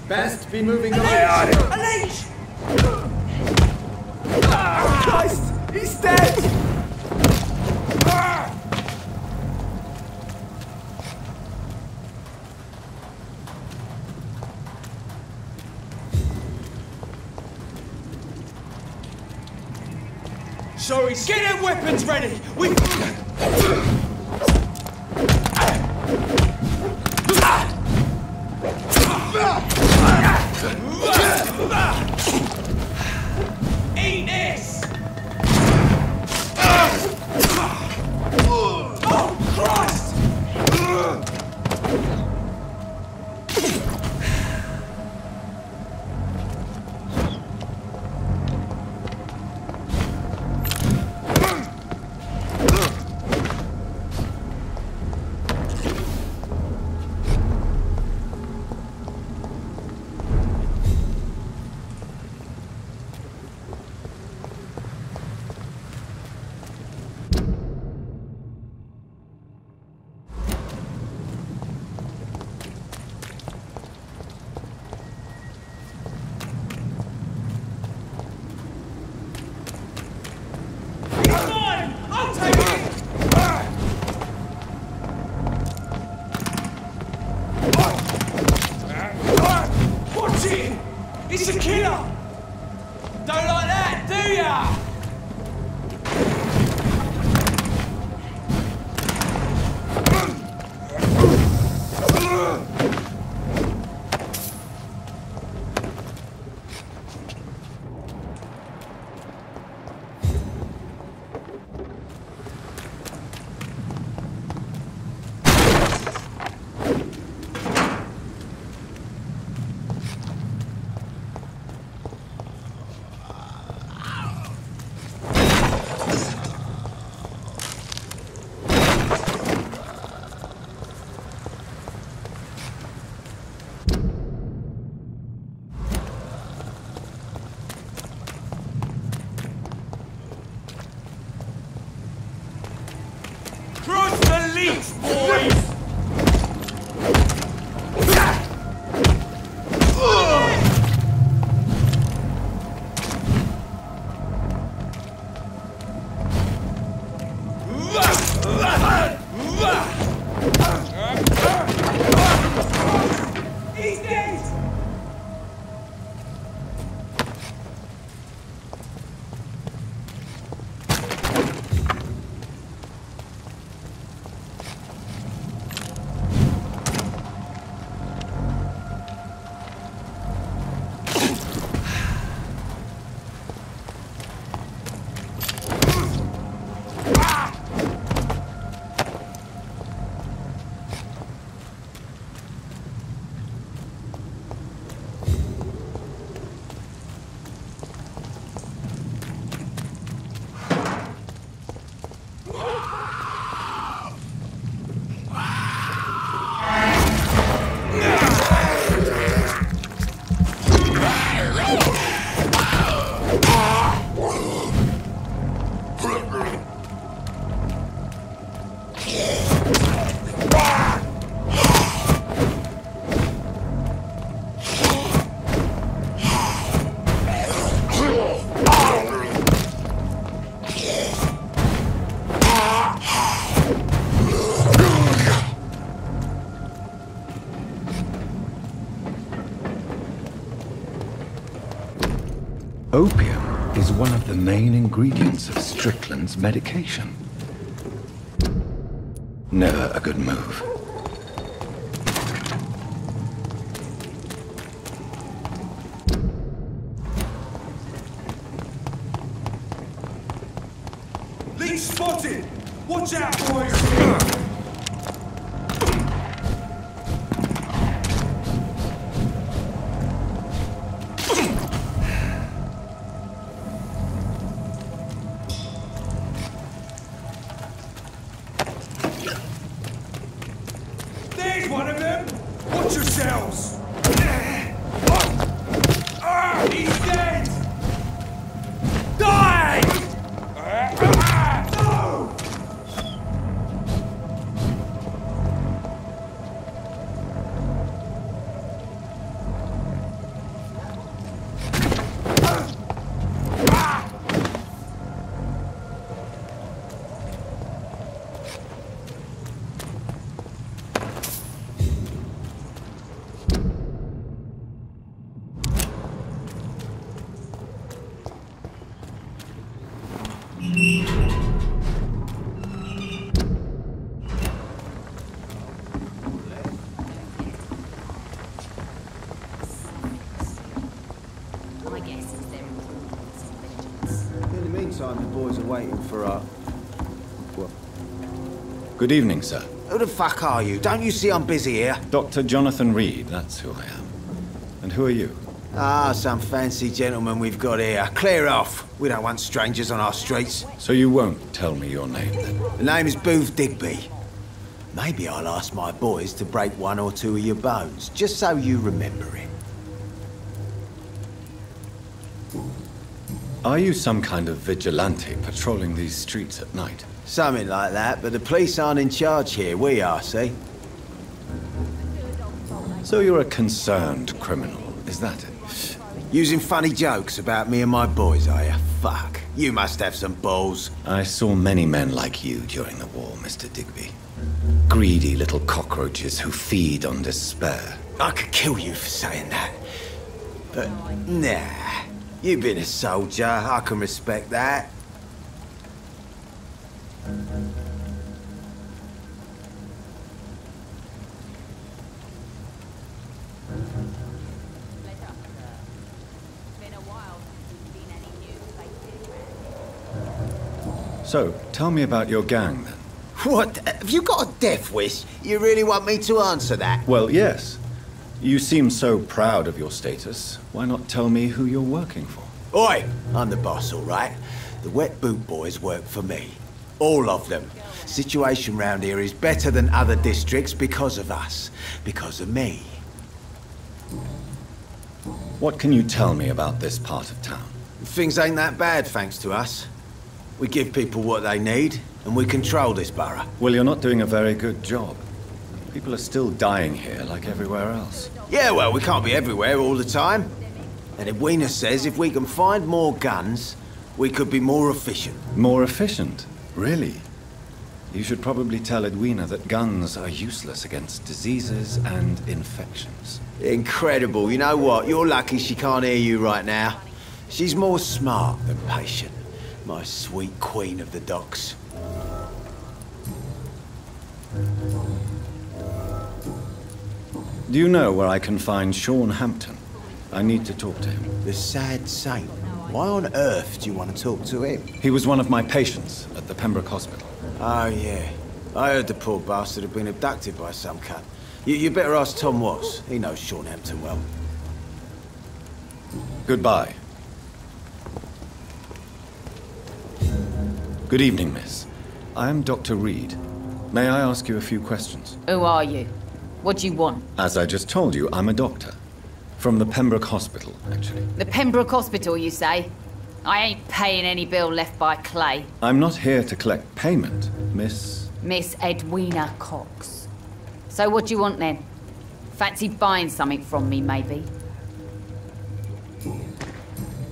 Best be moving on. A leech! Christ! He's dead! Sorry, get them weapons ready! We... Eat this! Oh, Christ! It's a killer! Don't like that, do ya? Cross the leech, boys! He's dead! Opium is one of the main ingredients of Strickland's medication. Never a good move. Lead spotted! Watch out, boys! There's one of them! Watch yourselves! He's dead! Die! No! In the meantime, the boys are waiting for our... What? Good evening, sir. Who the fuck are you? Don't you see I'm busy here? Dr. Jonathan Reed, that's who I am. And who are you? Ah, some fancy gentleman we've got here. Clear off. We don't want strangers on our streets. So you won't tell me your name, then? The name is Booth Digby. Maybe I'll ask my boys to break one or two of your bones, just so you remember it. Are you some kind of vigilante patrolling these streets at night? Something like that, but the police aren't in charge here. We are, see? So you're a concerned criminal, is that it? Using funny jokes about me and my boys, are you? Fuck. You must have some balls. I saw many men like you during the war, Mr. Digby. Greedy little cockroaches who feed on despair. I could kill you for saying that. But, nah. You've been a soldier. I can respect that. So, tell me about your gang, then. What? Have you got a death wish? You really want me to answer that? Well, yes. You seem so proud of your status. Why not tell me who you're working for? Oi! I'm the boss, all right? The Wet Boot Boys work for me. All of them. Situation round here is better than other districts because of us. Because of me. What can you tell me about this part of town? Things ain't that bad, thanks to us. We give people what they need, and we control this borough. Well, you're not doing a very good job. People are still dying here like everywhere else. Yeah, well, we can't be everywhere all the time. And Edwina says if we can find more guns, we could be more efficient. More efficient? Really? You should probably tell Edwina that guns are useless against diseases and infections. Incredible. You know what? You're lucky she can't hear you right now. She's more smart than patient. My sweet queen of the docks. Do you know where I can find Sean Hampton? I need to talk to him. The sad saint. Why on earth do you want to talk to him? He was one of my patients at the Pembroke Hospital. Oh, yeah. I heard the poor bastard had been abducted by some cunt. You better ask Tom Watts. He knows Sean Hampton well. Goodbye. Good evening, miss. I am Dr. Reed. May I ask you a few questions? Who are you? What do you want? As I just told you, I'm a doctor. From the Pembroke Hospital, actually. The Pembroke Hospital, you say? I ain't paying any bill left by Clay. I'm not here to collect payment, Miss... Miss Edwina Cox. So what do you want then? Fancy buying something from me, maybe?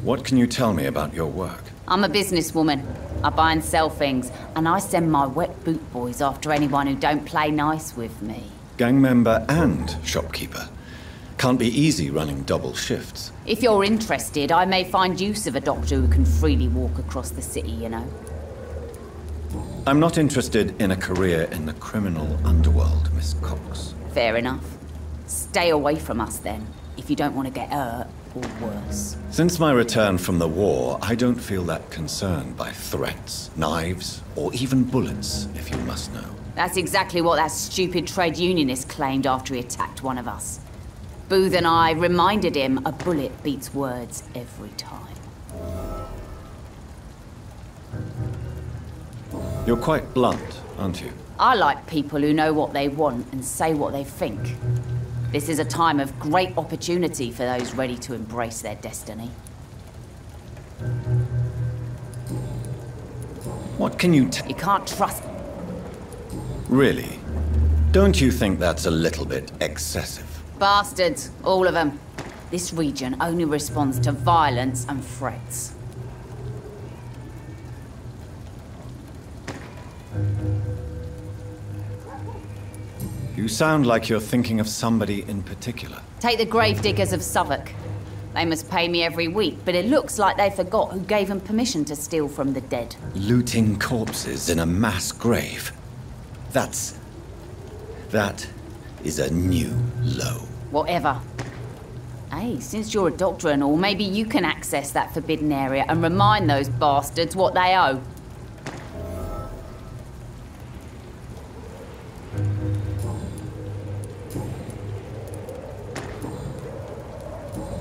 What can you tell me about your work? I'm a businesswoman. I buy and sell things, and I send my wet boot boys after anyone who don't play nice with me. Gang member and shopkeeper. Can't be easy running double shifts. If you're interested, I may find use of a doctor who can freely walk across the city, you know. I'm not interested in a career in the criminal underworld, Miss Cox. Fair enough. Stay away from us then, if you don't want to get hurt or worse. Since my return from the war, I don't feel that concerned by threats, knives, or even bullets, if you must know. That's exactly what that stupid trade unionist claimed after he attacked one of us. Booth and I reminded him a bullet beats words every time. You're quite blunt, aren't you? I like people who know what they want and say what they think. This is a time of great opportunity for those ready to embrace their destiny. What can you You can't trust... Really? Don't you think that's a little bit excessive? Bastards, all of them. This region only responds to violence and threats. You sound like you're thinking of somebody in particular. Take the gravediggers of Southwark. They must pay me every week, but it looks like they forgot who gave them permission to steal from the dead. Looting corpses in a mass grave. That is a new low. Whatever. Hey, since you're a doctor and all, maybe you can access that forbidden area and remind those bastards what they owe.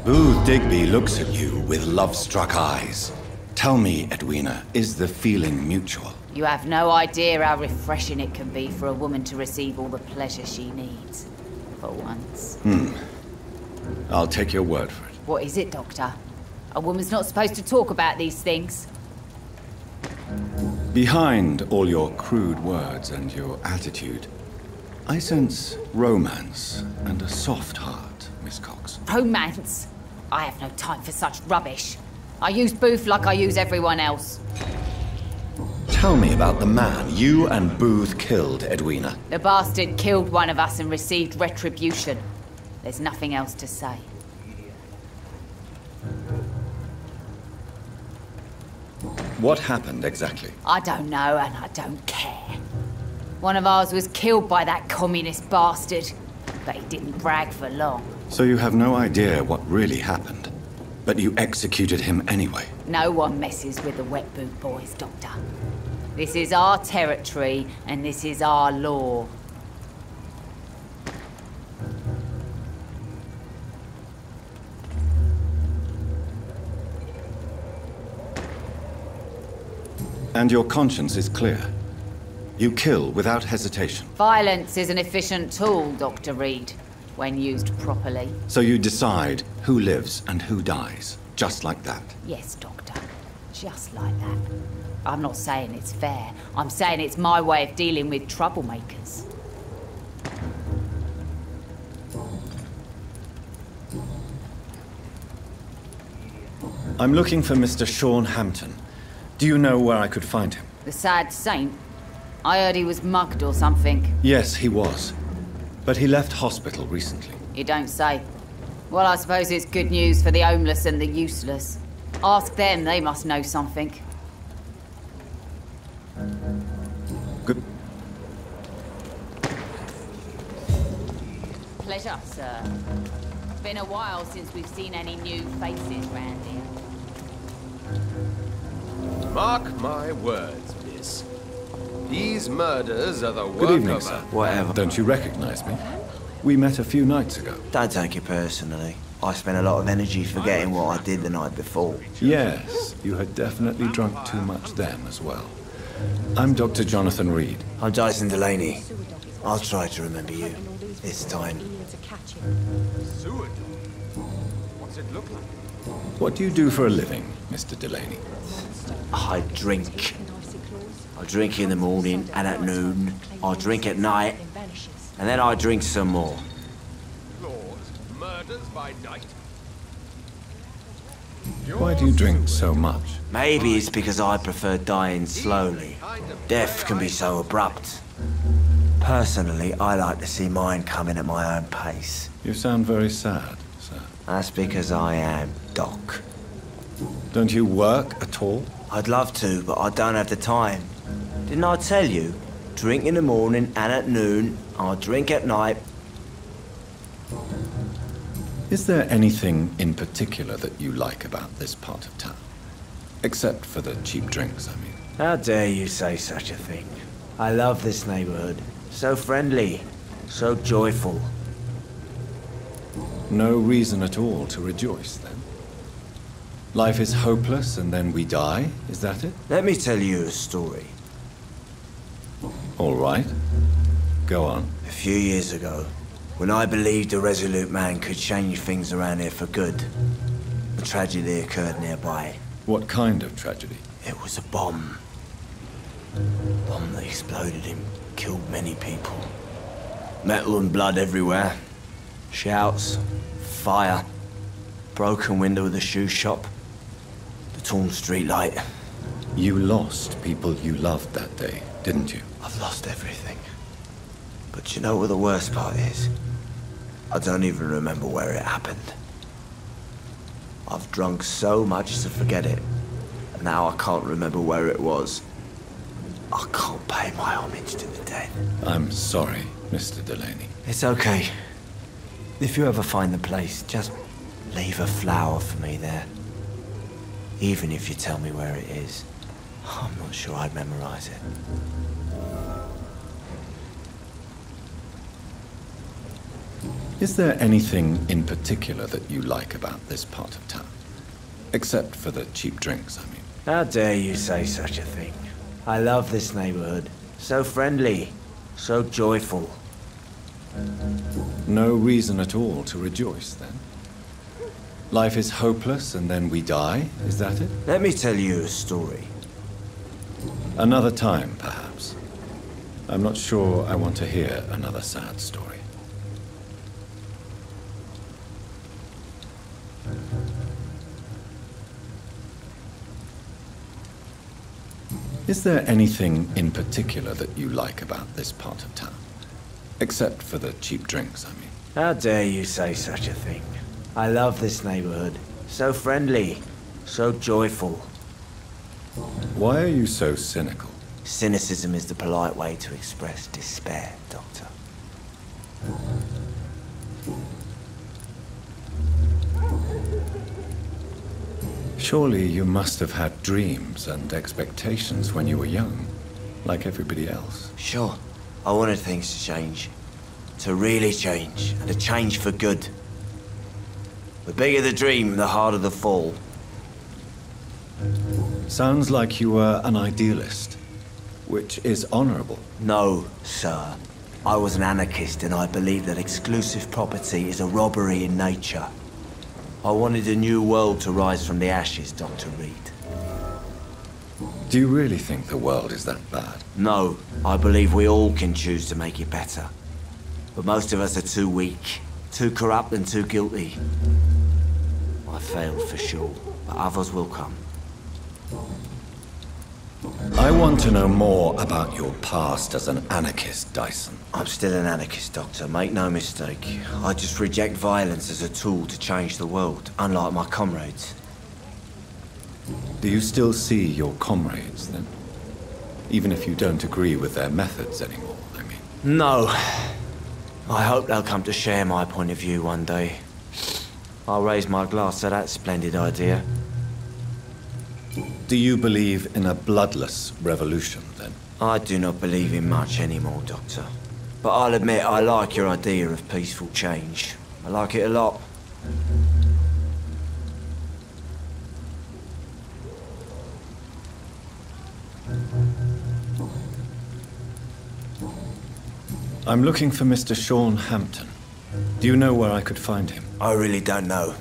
Booth Digby looks at you with love-struck eyes. Tell me, Edwina, is the feeling mutual? You have no idea how refreshing it can be for a woman to receive all the pleasure she needs. For once. I'll take your word for it. What is it, Doctor? A woman's not supposed to talk about these things. Behind all your crude words and your attitude, I sense romance and a soft heart, Miss Cox. Romance? I have no time for such rubbish. I use Booth like I use everyone else. Tell me about the man you and Booth killed, Edwina. The bastard killed one of us and received retribution. There's nothing else to say. What happened exactly? I don't know and I don't care. One of ours was killed by that communist bastard, but he didn't brag for long. So you have no idea what really happened, but you executed him anyway. No one messes with the Wet Boot Boys, Doctor. This is our territory, and this is our law. And your conscience is clear. You kill without hesitation. Violence is an efficient tool, Dr. Reed, when used properly. So you decide who lives and who dies, just like that. Yes, Doctor. Just like that. I'm not saying it's fair. I'm saying it's my way of dealing with troublemakers. I'm looking for Mr. Sean Hampton. Do you know where I could find him? The sad saint? I heard he was mugged or something. Yes, he was. But he left hospital recently. You don't say. Well, I suppose it's good news for the homeless and the useless. Ask them, they must know something. Good. Pleasure, sir. It's been a while since we've seen any new faces round here. Mark my words, miss. These murders are the work Good evening, of sir. Whatever. Don't you recognize me? We met a few nights ago. Don't take it personally. I spent a lot of energy forgetting what I did the night before. Yes, you had definitely drunk too much then as well. I'm Dr. Jonathan Reed. I'm Dyson Delaney. I'll try to remember you. This time. Seward. What's it look like? What do you do for a living, Mr. Delaney? I drink. I drink in the morning and at noon. I drink at night. And then I drink some more. Lord, murders by night. Why do you drink so much? Maybe it's because I prefer dying slowly. Death can be so abrupt. Personally, I like to see mine coming at my own pace. You sound very sad, sir. That's because I am, Doc. Don't you work at all? I'd love to, but I don't have the time. Didn't I tell you? Drink in the morning and at noon. I drink at night. Is there anything in particular that you like about this part of town? Except for the cheap drinks, I mean. How dare you say such a thing? I love this neighborhood. So friendly, so joyful. No reason at all to rejoice, then? Life is hopeless and then we die, is that it? Let me tell you a story. All right. Go on. A few years ago, when I believed a resolute man could change things around here for good, a tragedy occurred nearby. What kind of tragedy? It was a bomb. A bomb that exploded and killed many people. Metal and blood everywhere. Shouts, fire, broken window of the shoe shop, the torn street light. You lost people you loved that day, didn't you? I've lost everything. But you know what the worst part is? I don't even remember where it happened. I've drunk so much to forget it. And now I can't remember where it was. I can't pay my homage to the dead. I'm sorry, Mr. Delaney. It's okay. If you ever find the place, just leave a flower for me there. Even if you tell me where it is. I'm not sure I'd memorize it. Is there anything in particular that you like about this part of town? Except for the cheap drinks, I mean. How dare you say such a thing? I love this neighborhood. So friendly, so joyful. No reason at all to rejoice, then? Life is hopeless and then we die, is that it? Let me tell you a story. Another time, perhaps. I'm not sure I want to hear another sad story. Is there anything in particular that you like about this part of town? Except for the cheap drinks, I mean. How dare you say such a thing? I love this neighborhood. So friendly, so joyful. Why are you so cynical? Cynicism is the polite way to express despair, Doctor. Surely you must have had dreams and expectations when you were young, like everybody else. Sure, I wanted things to change. To really change, and to change for good. The bigger the dream, the harder the fall. Sounds like you were an idealist, which is honorable. No, sir. I was an anarchist and I believed that exclusive property is a robbery in nature. I wanted a new world to rise from the ashes, Dr. Reed. Do you really think the world is that bad? No, I believe we all can choose to make it better. But most of us are too weak, too corrupt and too guilty. I failed for sure, but others will come. I want to know more about your past as an anarchist, Dyson. I'm still an anarchist, Doctor, make no mistake. I just reject violence as a tool to change the world, unlike my comrades. Do you still see your comrades, then? Even if you don't agree with their methods anymore, I mean. No. I hope they'll come to share my point of view one day. I'll raise my glass to that splendid idea. Do you believe in a bloodless revolution, then? I do not believe in much anymore, Doctor. But I'll admit I like your idea of peaceful change. I like it a lot. I'm looking for Mr. Sean Hampton. Do you know where I could find him? I really don't know.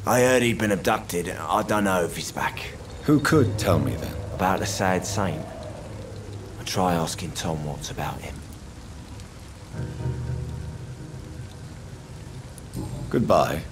I heard he'd been abducted. I don't know if he's back. Who could tell me, then? About the sad saint. I'll try asking Tom what's about him. Goodbye.